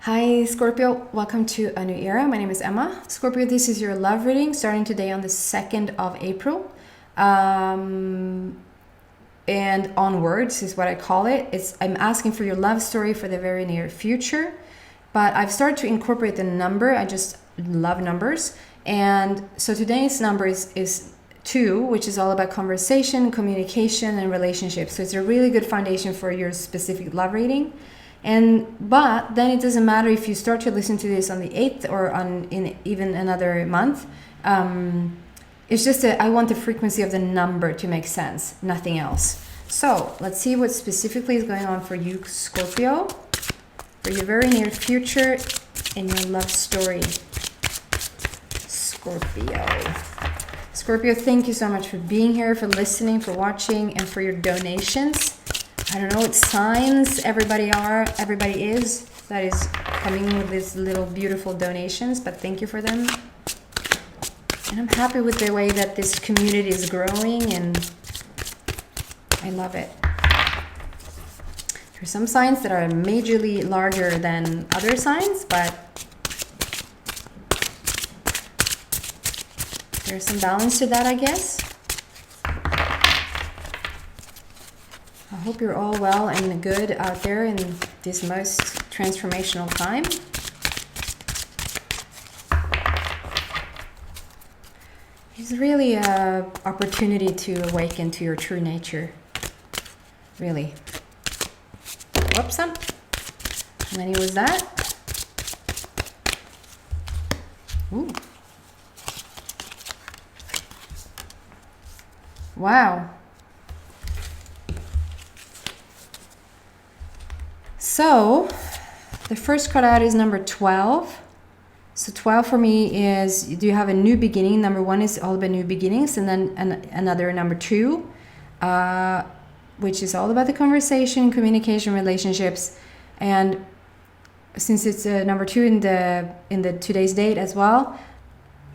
Hi Scorpio, welcome to a new era. My name is Emma. Scorpio, this is your love reading starting today on the 2nd of April. And onwards is what I call it. I'm asking for your love story for the very near future. But I've started to incorporate the number. I just love numbers. And so today's number is 2, which is all about conversation, communication, and relationships. So it's a really good foundation for your specific love reading. But then it doesn't matter if you start to listen to this on the 8th or in even another month. It's just that I want the frequency of the number to make sense, nothing else. So let's see what specifically is going on for you, Scorpio, for your very near future in your love story. Scorpio, thank you so much for being here, for listening, for watching, and for your donations. I don't know what signs everybody is that is coming with these little beautiful donations, but thank you for them. And I'm happy with the way that this community is growing, and I love it. There's some signs that are majorly larger than other signs, but there's some balance to that, I guess. I hope you're all well and good out there in this most transformational time. It's really an opportunity to awaken to your true nature. Really. Whoops. How many was that? Ooh. Wow. So, the first card out is number 12. So 12 for me is, do you have a new beginning? Number 1 is all about new beginnings, and then another number 2, which is all about the conversation, communication, relationships. And since it's number 2 in the today's date as well,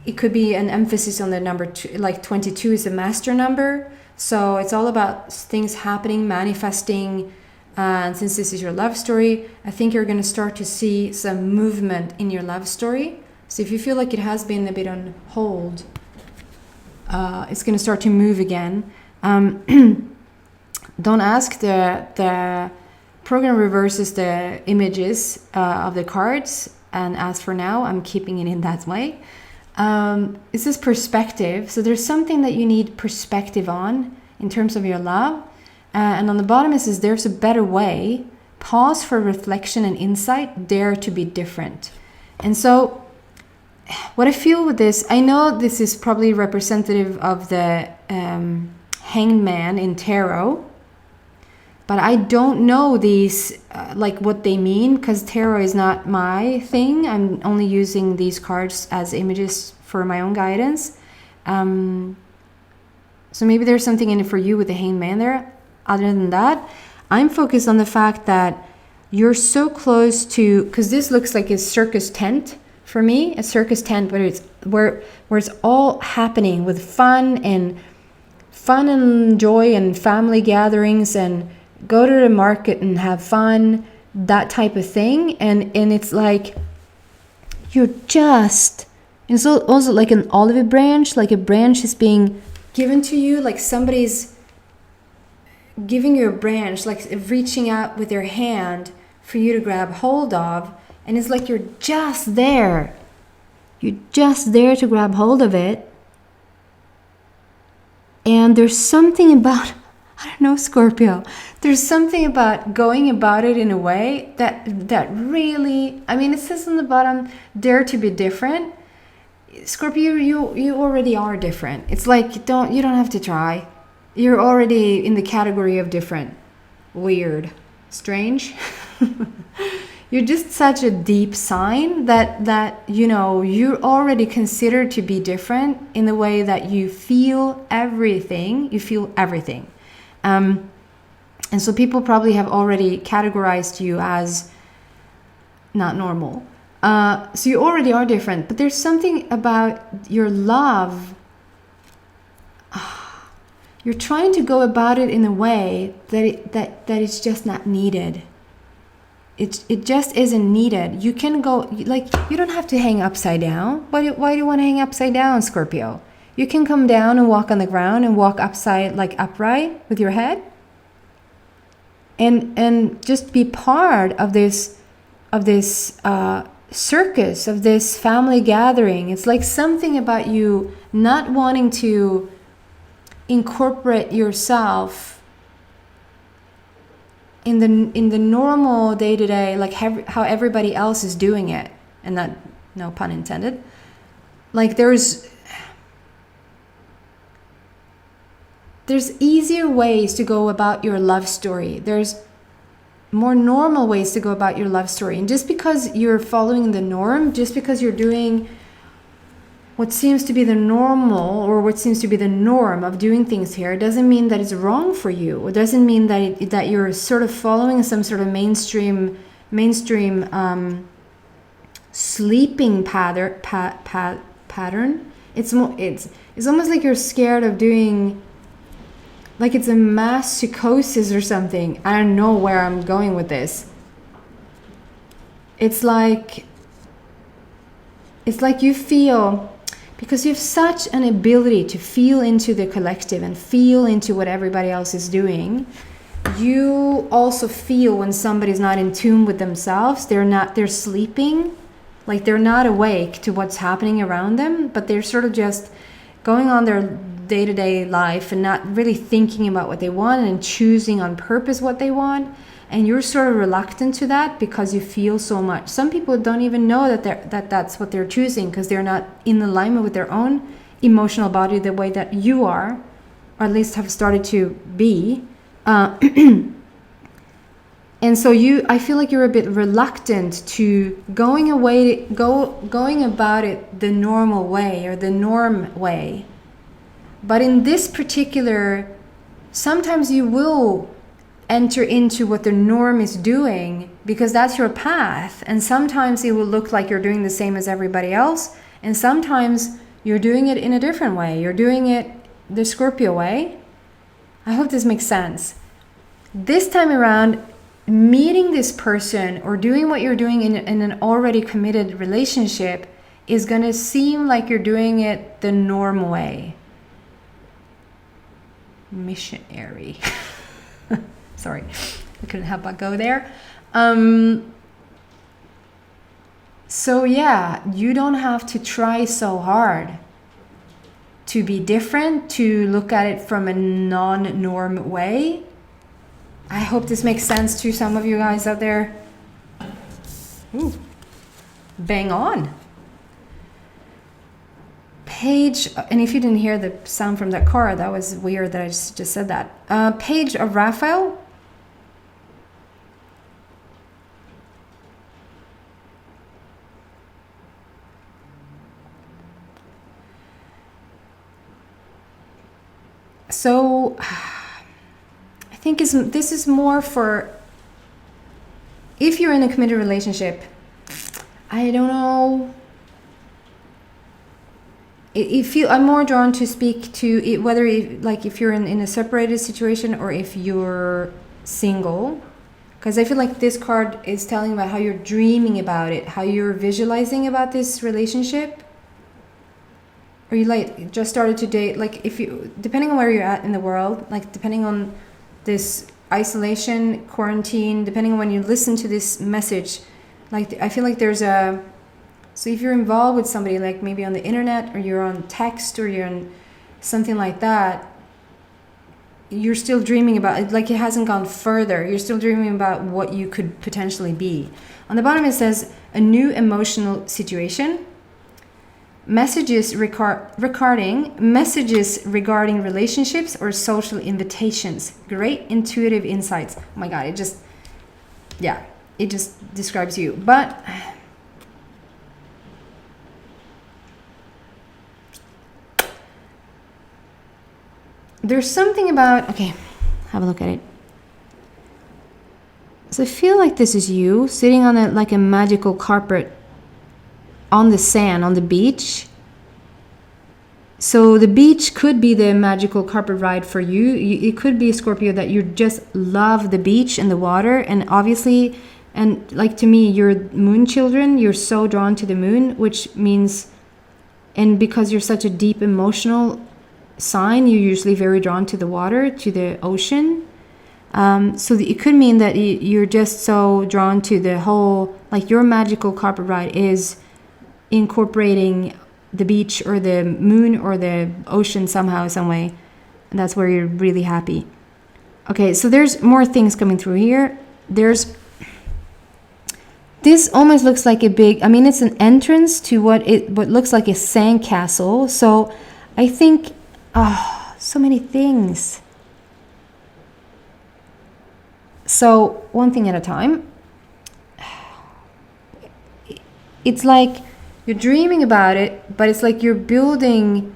it could be an emphasis on the number 2, like 22 is a master number. So it's all about things happening, manifesting. And since this is your love story, I think you're going to start to see some movement in your love story. So if you feel like it has been a bit on hold, it's going to start to move again. Don't ask. The program reverses the images of the cards. And as for now, I'm keeping it in that way. It's this perspective. So there's something that you need perspective on in terms of your love. And on the bottom it says, there's a better way. Pause for reflection and insight. Dare to be different. And so what I feel with this, I know this is probably representative of the Hanged Man in tarot. But I don't know these, like what they mean, because tarot is not my thing. I'm only using these cards as images for my own guidance. So maybe there's something in it for you with the Hanged Man there. Other than that, I'm focused on the fact that you're so close to, because this looks like a circus tent for me, a circus tent where it's all happening with fun and joy and family gatherings and go to the market and have fun, that type of thing. And it's like it's also like an olive branch, like a branch is being given to you, like somebody's giving you a branch, like reaching out with their hand for you to grab hold of, and it's like you're just there to grab hold of it. And there's something about, I don't know, Scorpio, there's something about going about it in a way that really, I mean, it says on the bottom, dare to be different. Scorpio, you already are different. It's like you don't have to try. You're already in the category of different, weird, strange. You're just such a deep sign that you're already considered to be different in the way that you feel everything. And so people probably have already categorized you as not normal. So you already are different, but there's something about your love. You're trying to go about it in a way that it's just not needed. it just isn't needed. You can go, like, you don't have to hang upside down. Why do you want to hang upside down, Scorpio? You can come down and walk on the ground and walk upside, like upright with your head, and just be part of this circus, of this family gathering. It's like something about you not wanting to incorporate yourself in the normal day-to-day, like how everybody else is doing it, and that, no pun intended. Like there's easier ways to go about your love story. There's more normal ways to go about your love story. And just because you're following the norm, just because you're doing what seems to be the normal, or what seems to be the norm of doing things here, doesn't mean that it's wrong for you. It doesn't mean that that you're sort of following some sort of mainstream sleeping pattern. It's almost like you're scared of doing, like it's a mass psychosis or something. I don't know where I'm going with this. It's like you feel, because you have such an ability to feel into the collective and feel into what everybody else is doing, you also feel when somebody's not in tune with themselves. They're sleeping, like they're not awake to what's happening around them, but they're sort of just going on their day-to-day life and not really thinking about what they want and choosing on purpose what they want. And you're sort of reluctant to that because you feel so much. Some people don't even know that that's what they're choosing, because they're not in alignment with their own emotional body the way that you are, or at least have started to be. And so I feel like you're a bit reluctant to going about it the normal way, or the norm way. But in this particular, sometimes you will enter into what the norm is doing, because that's your path. And sometimes it will look like you're doing the same as everybody else, and sometimes you're doing it in a different way. You're doing it the Scorpio way. I hope this makes sense. This time around, meeting this person or doing what you're doing in an already committed relationship is going to seem like you're doing it the normal way. Missionary. Sorry, I couldn't help but go there. So yeah, you don't have to try so hard to be different, to look at it from a non-norm way. I hope this makes sense to some of you guys out there. Ooh, bang on. Page, and if you didn't hear the sound from that car, that was weird that I just said that. Page of Raphael. So I think this is more for if you're in a committed relationship. I don't know. I'm more drawn to speak to it, whether if you're in a separated situation or if you're single, because I feel like this card is telling about how you're dreaming about it, how you're visualizing about this relationship. Or you like just started to date, like if you, depending on where you're at in the world, like depending on this isolation, quarantine, depending on when you listen to this message, like I feel like there's a, so if you're involved with somebody, like maybe on the internet or you're on text or you're on something like that, you're still dreaming about it, like it hasn't gone further. You're still dreaming about what you could potentially be. On the bottom it says a new emotional situation. Messages regarding relationships or social invitations. Great intuitive insights. Oh my God, it just describes you. But there's something about, okay, have a look at it. So I feel like this is you sitting on a magical carpet on the sand, on the beach. So the beach could be the magical carpet ride for you. It could be, Scorpio, that you just love the beach and the water. And obviously And like to me, you're moon children, you're so drawn to the moon, which means, and because you're such a deep emotional sign, you're usually very drawn to the water, to the ocean. So it could mean that you're just so drawn to the whole, like your magical carpet ride is incorporating the beach or the moon or the ocean somehow, some way. And that's where you're really happy. Okay, so there's more things coming through here. This almost looks like a big, I mean, it's an entrance to what looks like a sandcastle. So I think, so many things. So one thing at a time. It's like you're dreaming about it, but it's like you're building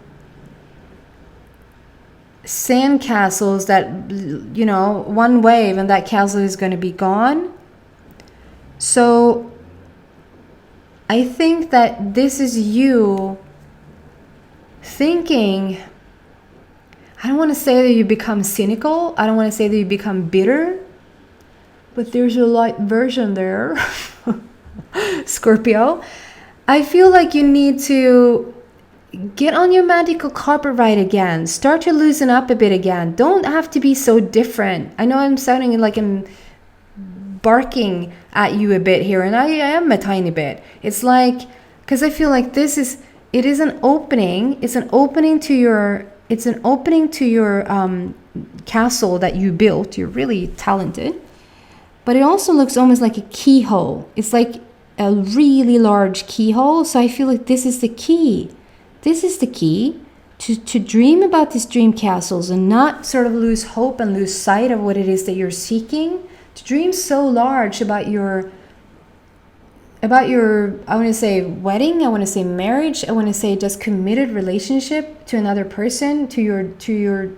sandcastles that, you know, one wave and that castle is going to be gone. So I think that this is you thinking, I don't want to say that you become cynical. I don't want to say that you become bitter, but there's a light version there. Scorpio, I feel like you need to get on your magical carpet ride again. Start to loosen up a bit again. Don't have to be so different. I know I'm sounding like I'm barking at you a bit here, and I am a tiny bit. It's like, because I feel like it is an opening. It's an opening to your castle that you built. You're really talented. But it also looks almost like a keyhole. It's like a really large keyhole. So I feel like this is the key. This is the key to dream about these dream castles and not sort of lose hope and lose sight of what it is that you're seeking. To dream so large about your, I want to say wedding, I want to say marriage, I want to say just committed relationship to another person, to your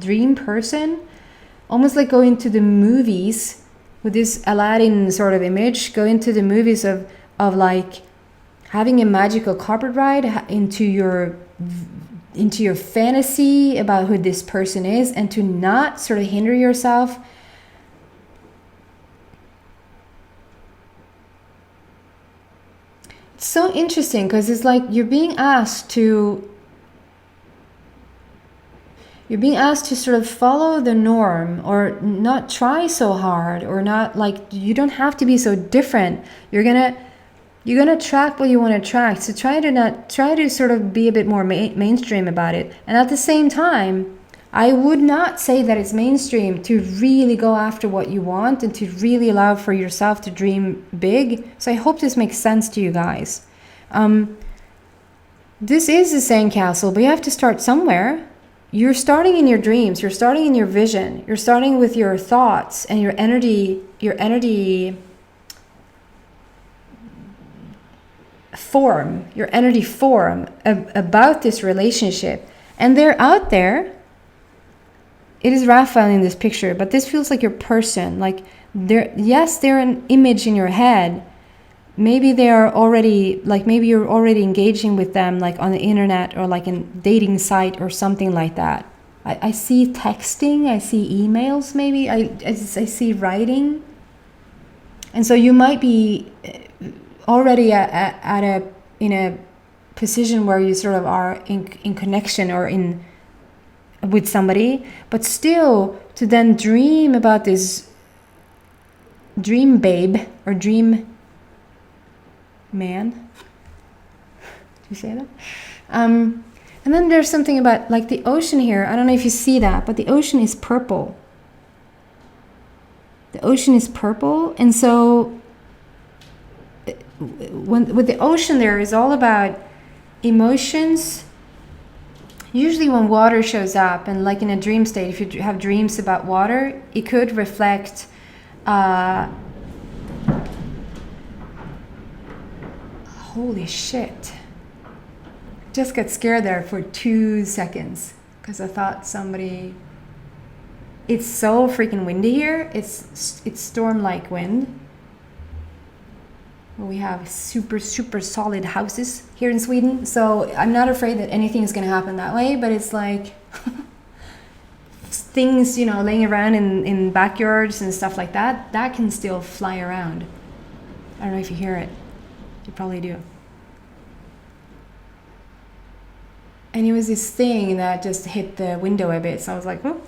dream person. Almost like going to the movies with this Aladdin sort of image, go into the movies of like having a magical carpet ride into your fantasy about who this person is, and to not sort of hinder yourself. It's so interesting because it's like you're being asked to sort of follow the norm, or not try so hard, or not, like, you don't have to be so different. You're gonna track what you want to attract. So try to sort of be a bit more mainstream about it. And at the same time, I would not say that it's mainstream to really go after what you want and to really allow for yourself to dream big. So I hope this makes sense to you guys. This is a sandcastle, but you have to start somewhere. You're starting in your dreams, you're starting in your vision, you're starting with your thoughts and your energy form about this relationship. And they're out there. It is Raphael in this picture, but this feels like your person. Like they're an image in your head. Maybe they are already, like, maybe you're already engaging with them, like on the internet or like in dating site or something like that. I see texting, I see emails, maybe I see writing. And so you might be already in a position where you sort of are in connection or with somebody, but still to then dream about this dream babe or dream man. Do you say that? And then there's something about like the ocean here. I don't know if you see that, but the ocean is purple. The ocean is purple, and so with the ocean there is all about emotions. Usually when water shows up, and like in a dream state, if you have dreams about water, it could reflect holy shit. Just got scared there for 2 seconds because I thought somebody... It's so freaking windy here. It's storm-like wind. We have super solid houses here in Sweden, so I'm not afraid that anything is going to happen that way, but it's like things, you know, laying around in backyards and stuff like that, that can still fly around. I don't know if you hear it. You probably do. And it was this thing that just hit the window a bit. So I was like, oh.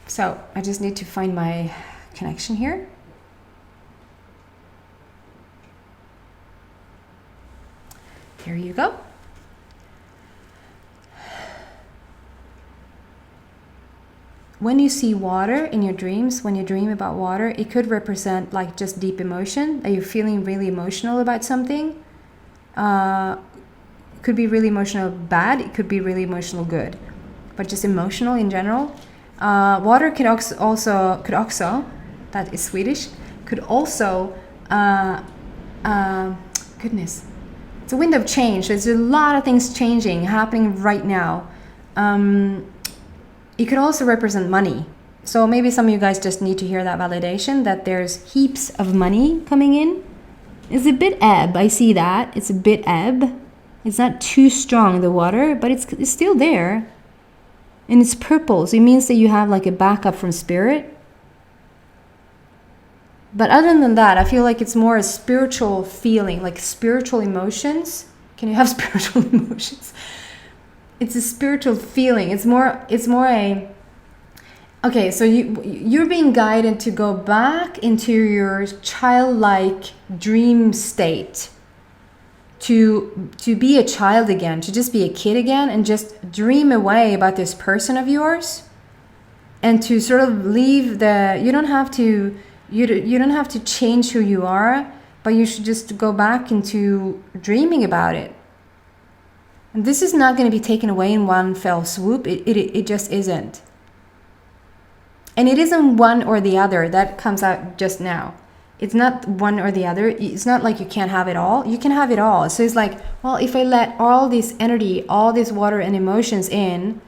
So I just need to find my connection here. There you go. When you see water in your dreams, when you dream about water, it could represent like just deep emotion, that you're feeling really emotional about something. It could be really emotional bad, it could be really emotional good, but just emotional in general. Water could also, that is Swedish, could also, goodness, it's a wind of change. There's a lot of things changing, happening right now. It could also represent money. So maybe some of you guys just need to hear that validation that there's heaps of money coming in. It's a bit ebb, I see that. It's a bit ebb. It's not too strong, the water, but it's still there. And it's purple, so it means that you have like a backup from spirit. But other than that, I feel like it's more a spiritual feeling, like spiritual emotions. Can you have spiritual emotions? It's a spiritual feeling. It's more a, okay, so you're being guided to go back into your childlike dream state, to be a child again, to just be a kid again and just dream away about this person of yours, and to sort of leave the, you don't have to change who you are, but you should just go back into dreaming about it. And this is not going to be taken away in one fell swoop. It just isn't. And it isn't one or the other. That comes out just now. It's not one or the other. It's not like you can't have it all. You can have it all. So it's like, well, if I let all this energy, all this water and emotions in,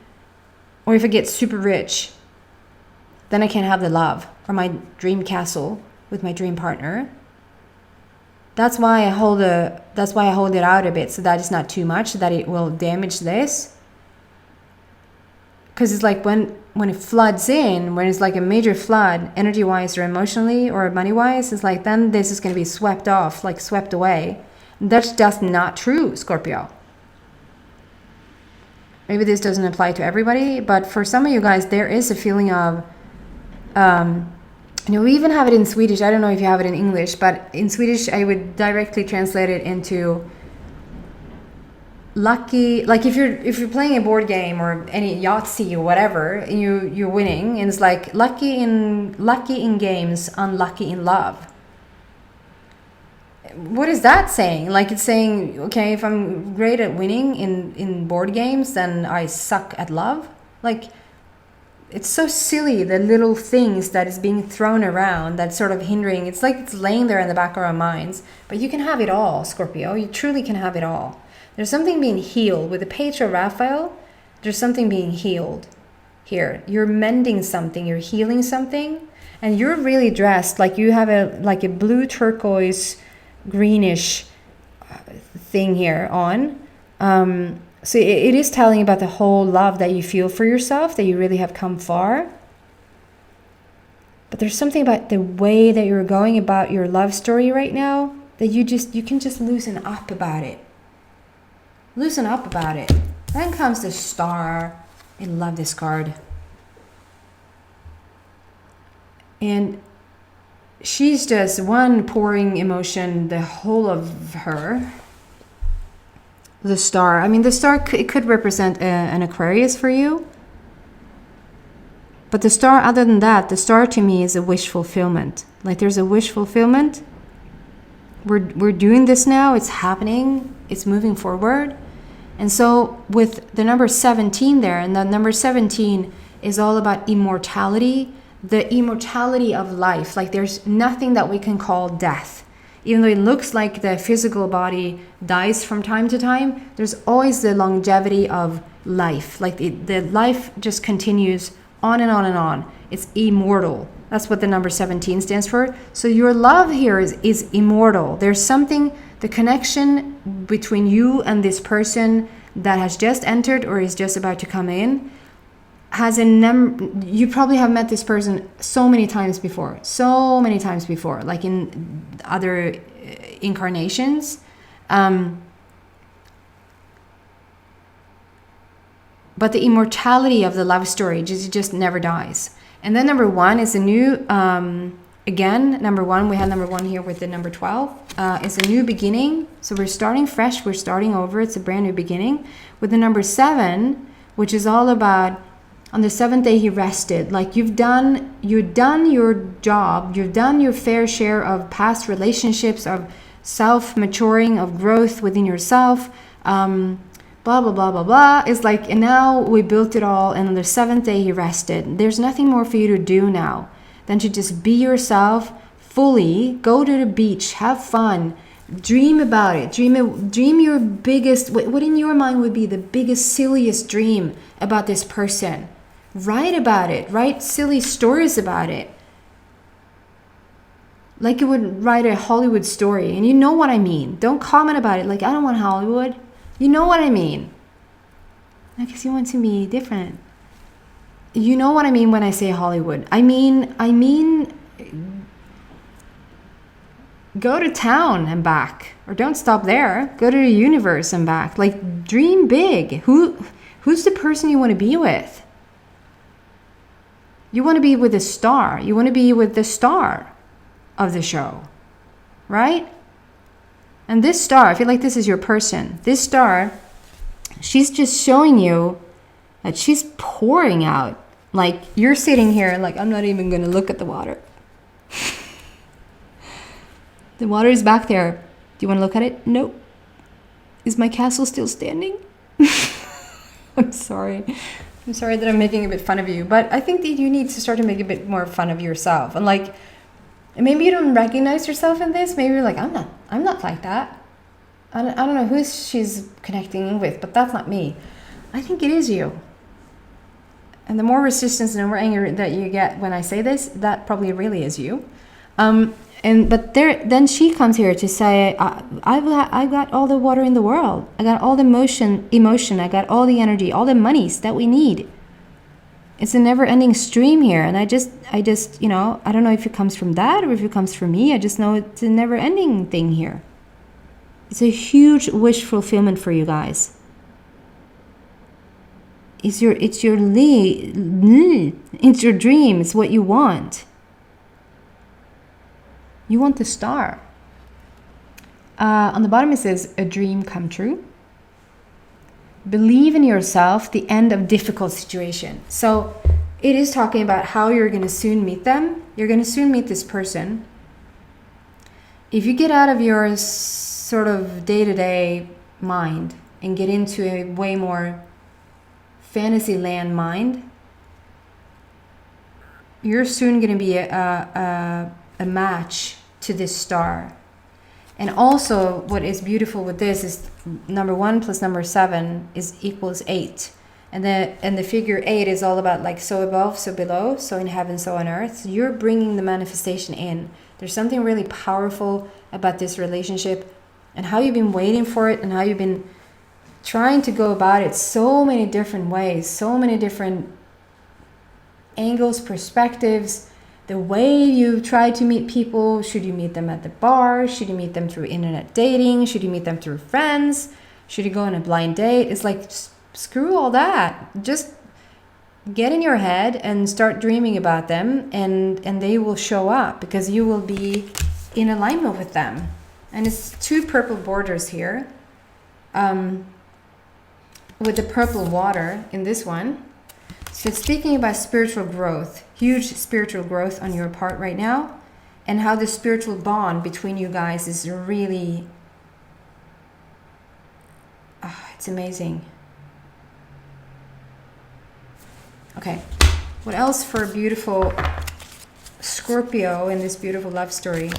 or if I get super rich, then I can have the love or my dream castle with my dream partner. That's why I hold it out a bit, so that it's not too much, so that it will damage this. Because it's like when it floods in, when it's like a major flood, energy-wise or emotionally or money-wise, it's like then this is going to be swept off, like swept away. That's just not true, Scorpio. Maybe this doesn't apply to everybody, but for some of you guys, there is a feeling of, we even have it in Swedish. I don't know if you have it in English, but in Swedish, I would directly translate it into lucky. Like if you're playing a board game or any Yahtzee or whatever, and you're winning, and it's like lucky in games, unlucky in love. What is that saying? Like it's saying, okay, if I'm great at winning in board games, then I suck at love. Like, it's so silly, the little things that is being thrown around that's sort of hindering. It's like it's laying there in the back of our minds. But you can have it all, Scorpio. You truly can have it all. There's something being healed. With the page of Raphael, there's something being healed here. You're mending something. You're healing something. And you're really dressed like you have a blue turquoise greenish thing here on. So it is telling about the whole love that you feel for yourself, that you really have come far. But there's something about the way that you're going about your love story right now that you can just loosen up about it. Loosen up about it. Then comes the Star. I love this card. And she's just one pouring emotion, the whole of her. The Star. I mean, the Star, it could represent an Aquarius for you. But the Star, other than that, the Star to me is a wish fulfillment. Like there's a wish fulfillment. We're doing this now. It's happening. It's moving forward. And so with the number 17 there, and the number 17 is all about immortality, the immortality of life. Like there's nothing that we can call death. Even though it looks like the physical body dies from time to time, there's always the longevity of life. Like the life just continues on and on and on. It's immortal. That's what the number 17 stands for. So your love here is immortal. There's something, the connection between you and this person that has just entered or is just about to come in, has a number. You probably have met this person so many times before, like in other incarnations. But the immortality of the love story just never dies. And then number 1 is a new, again, number 1, we had number 1 here with the number 12. It's a new beginning. So we're starting fresh, we're starting over. It's a brand new beginning. With the number 7, which is all about, on the 7th day he rested. Like you've done your job, you've done your fair share of past relationships, of self-maturing, of growth within yourself, blah, blah, blah, blah, blah. It's like, and now we built it all, and on the 7th day he rested. There's nothing more for you to do now than to just be yourself fully, go to the beach, have fun, dream about it, dream your biggest, what in your mind would be the biggest, silliest dream about this person. Write about it, write silly stories about it. Like you would write a Hollywood story, and you know what I mean. Don't comment about it like, I don't want Hollywood. You know what I mean. I guess you want to be different. You know what I mean when I say Hollywood. I mean, go to town and back. Or don't stop there. Go to the universe and back. Like, dream big. Who's the person you want to be with? You want to be with a star. You want to be with the star of the show. Right? And this star, I feel like this is your person. This star, she's just showing you that she's pouring out. Like, you're sitting here like, I'm not even going to look at the water. The water is back there. Do you want to look at it? Nope. Is my castle still standing? I'm sorry. I'm sorry that I'm making a bit fun of you. But I think that you need to start to make a bit more fun of yourself. And like, maybe you don't recognize yourself in this. Maybe you're like, I'm not like that. I don't know who she's connecting with, but that's not me. I think it is you. And the more resistance and the more anger that you get when I say this, that probably really is you. Then she comes here to say, I got all the water in the world. I got all the emotion. I got all the energy, all the monies that we need. It's a never-ending stream here, and I just, I don't know if it comes from that or if it comes from me. I just know it's a never-ending thing here. It's a huge wish fulfillment for you guys. It's your dream. It's what you want. You want the star. On the bottom it says, a dream come true. Believe in yourself, the end of difficult situation. So it is talking about how you're going to soon meet them. You're going to soon meet this person. If you get out of your sort of day-to-day mind and get into a way more fantasy land mind, you're soon going to be a match to this star. And also what is beautiful with this is number 1 plus number 7 is equals 8. And the figure 8 is all about like so above, so below, so in heaven, so on earth. So you're bringing the manifestation in. There's something really powerful about this relationship and how you've been waiting for it and how you've been trying to go about it so many different ways, so many different angles, perspectives. The way you try to meet people, should you meet them at the bar? Should you meet them through internet dating? Should you meet them through friends? Should you go on a blind date? It's like, screw all that. Just get in your head and start dreaming about them, and they will show up because you will be in alignment with them. And it's 2 purple borders here with the purple water in this one. So it's speaking about spiritual growth, huge spiritual growth on your part right now, and how the spiritual bond between you guys is really, it's amazing. Okay, what else for beautiful Scorpio in this beautiful love story?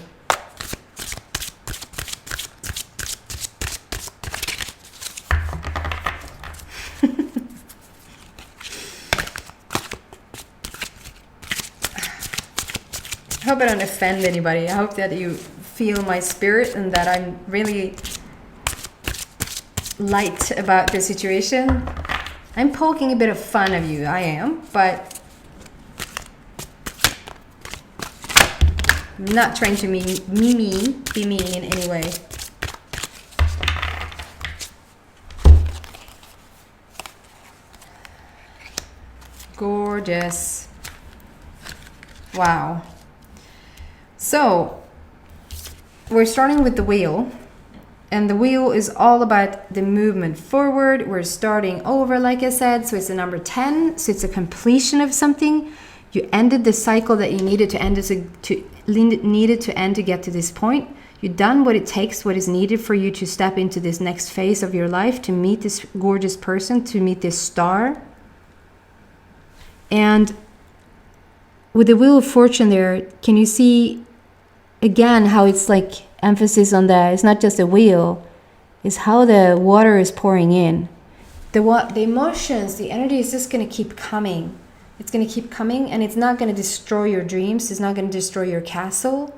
I hope I don't offend anybody. I hope that you feel my spirit and that I'm really light about the situation. I'm poking a bit of fun of you, I am, but I'm not trying to be mean in any way. Gorgeous. Wow. So we're starting with the wheel, and the wheel is all about the movement forward. We're starting over, like I said, so it's the number 10, so it's a completion of something. You ended the cycle that you needed to end to get to this point. You've done what it takes, what is needed for you to step into this next phase of your life, to meet this gorgeous person, to meet this star. And with the Wheel of Fortune there, can you see again how it's like emphasis on that? It's not just a wheel, it's how the water is pouring in. The emotions, the energy is just going to keep coming. It's going to keep coming, and it's not going to destroy your dreams. It's not going to destroy your castle.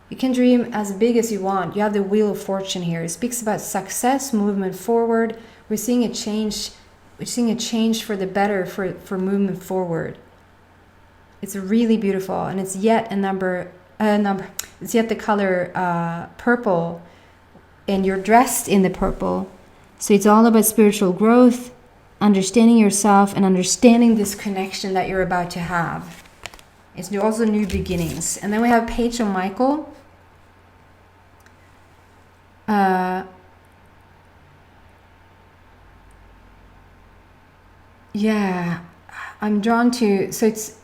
You can dream as big as you want. You have the Wheel of Fortune here. It speaks about success, movement forward. We're seeing a change. We're seeing a change for the better, for movement forward. It's really beautiful, and it's yet it's yet the color purple, and you're dressed in the purple. So it's all about spiritual growth, understanding yourself, and understanding this connection that you're about to have. It's also new beginnings. And then we have Page of Michael. Yeah, I'm drawn to, so it's,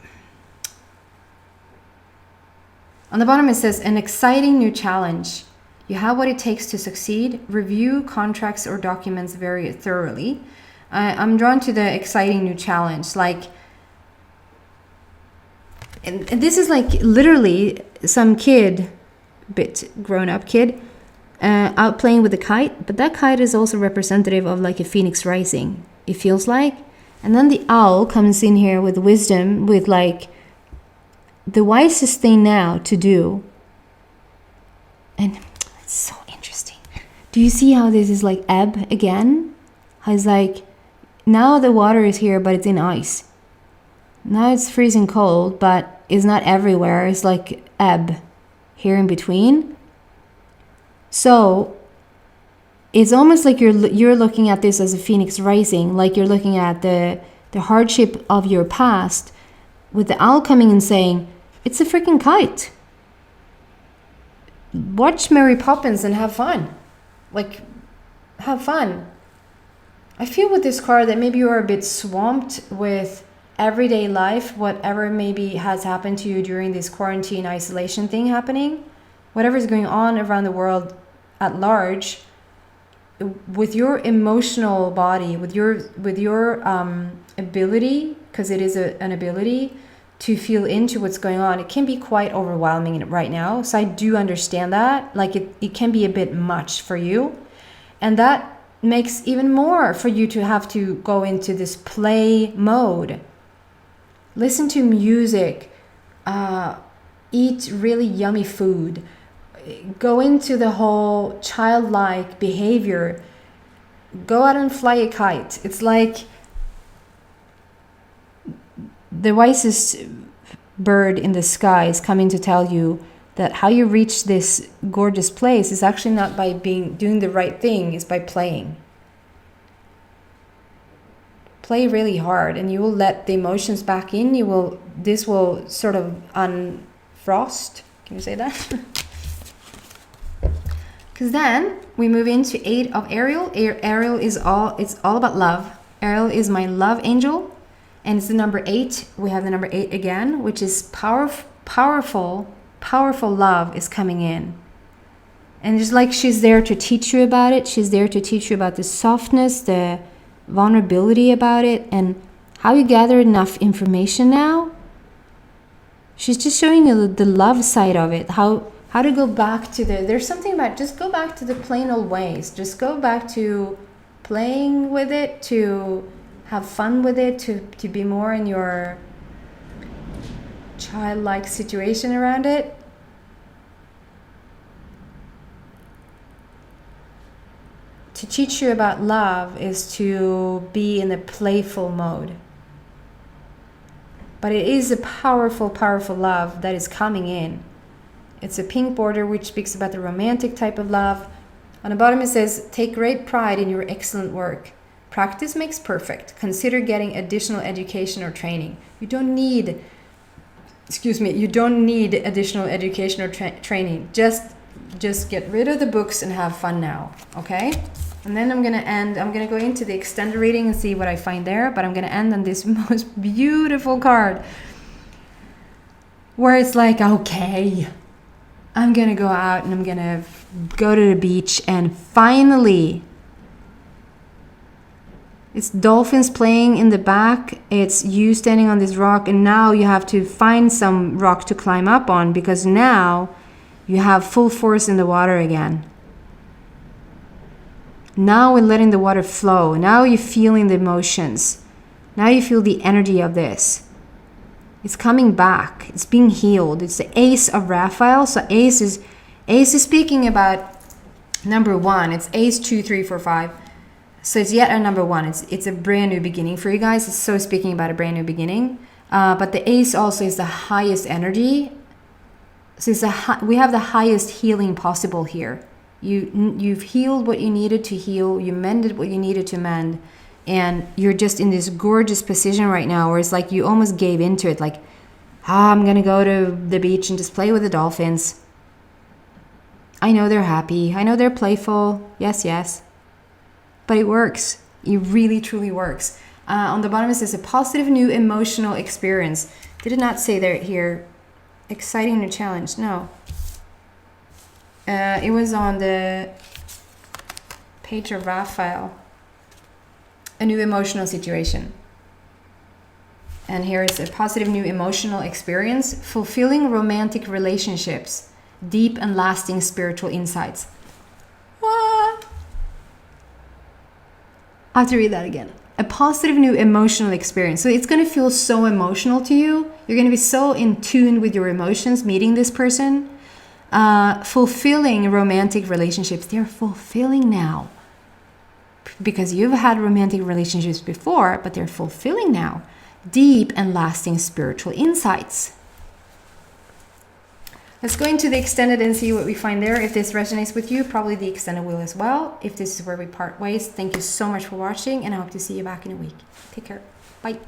on the bottom it says, an exciting new challenge. You have what it takes to succeed. Review contracts or documents very thoroughly. I'm drawn to the exciting new challenge. Like, and this is like literally some kid, bit grown up kid, out playing with a kite. But that kite is also representative of like a phoenix rising, it feels like. And then the owl comes in here with wisdom, with like the wisest thing now to do. And it's so interesting. Do you see how this is like ebb again? How it's like, now the water is here, but it's in ice. Now it's freezing cold, but it's not everywhere. It's like ebb here in between. So it's almost like you're looking at this as a phoenix rising, like you're looking at the hardship of your past, with the owl coming and saying, it's a freaking kite. Watch Mary Poppins and have fun. Like, have fun. I feel with this card that maybe you are a bit swamped with everyday life, whatever maybe has happened to you during this quarantine isolation thing happening, whatever is going on around the world at large, with your emotional body, with your ability, because it is an ability to feel into what's going on, it can be quite overwhelming right now. So I do understand that. Like it can be a bit much for you. And that makes even more for you to have to go into this play mode. Listen to music, eat really yummy food, go into the whole childlike behavior, go out and fly a kite. It's like the wisest bird in the sky is coming to tell you that how you reach this gorgeous place is actually not by doing the right thing, it's by playing. Play really hard, and you will let the emotions back in. This will sort of unfrost. Can you say that? Because then we move into 8 of Ariel. Ariel is all about love. Ariel is my love angel, and it's the number 8. We have the number 8 again, which is powerful love is coming in. And just like she's there to teach you about it, she's there to teach you about the softness, the vulnerability about it, and how you gather enough information now. She's just showing you the love side of it, how to go back to there's something about just go back to the plain old ways. Just go back to playing with it, to have fun with it, to be more in your childlike situation around it. to teach you about love is to be in a playful mode. But it is a powerful, powerful love that is coming in. It's a pink border which speaks about the romantic type of love. On the bottom it says, take great pride in your excellent work. Practice makes perfect. Consider getting additional education or training. You don't need additional education or training. Just get rid of the books and have fun now, okay? And then I'm gonna go into the extended reading and see what I find there, but I'm gonna end on this most beautiful card where it's like, okay, I'm gonna go out and I'm gonna go to the beach, and finally, it's dolphins playing in the back. It's you standing on this rock, and now you have to find some rock to climb up on, because now you have full force in the water again. Now we're letting the water flow. Now you're feeling the emotions. Now you feel the energy of this. It's coming back. It's being healed. It's the Ace of Raphael. So Ace is speaking about number one. It's Ace 2, 3, 4, 5. So it's yet a number one. It's a brand new beginning for you guys. It's so speaking about a brand new beginning. But the Ace also is the highest energy. So we have the highest healing possible here. You've healed what you needed to heal. You mended what you needed to mend. And you're just in this gorgeous position right now where it's like you almost gave into it. Like, I'm going to go to the beach and just play with the dolphins. I know they're happy. I know they're playful. Yes, yes. But it works. It really, truly works. On the bottom it says a positive new emotional experience. Did it not say there here? Exciting new challenge. No. It was on the page of Raphael. A new emotional situation. And here is a positive new emotional experience. Fulfilling romantic relationships. Deep and lasting spiritual insights. What? I have to read that again. A positive new emotional experience. So it's going to feel so emotional to you. You're going to be so in tune with your emotions meeting this person. Fulfilling romantic relationships. They're fulfilling now. Because you've had romantic relationships before, but they're fulfilling now. Deep and lasting spiritual insights. Let's go into the extended and see what we find there. If this resonates with you, probably the extended will as well. If this is where we part ways, thank you so much for watching, and I hope to see you back in a week. Take care. Bye.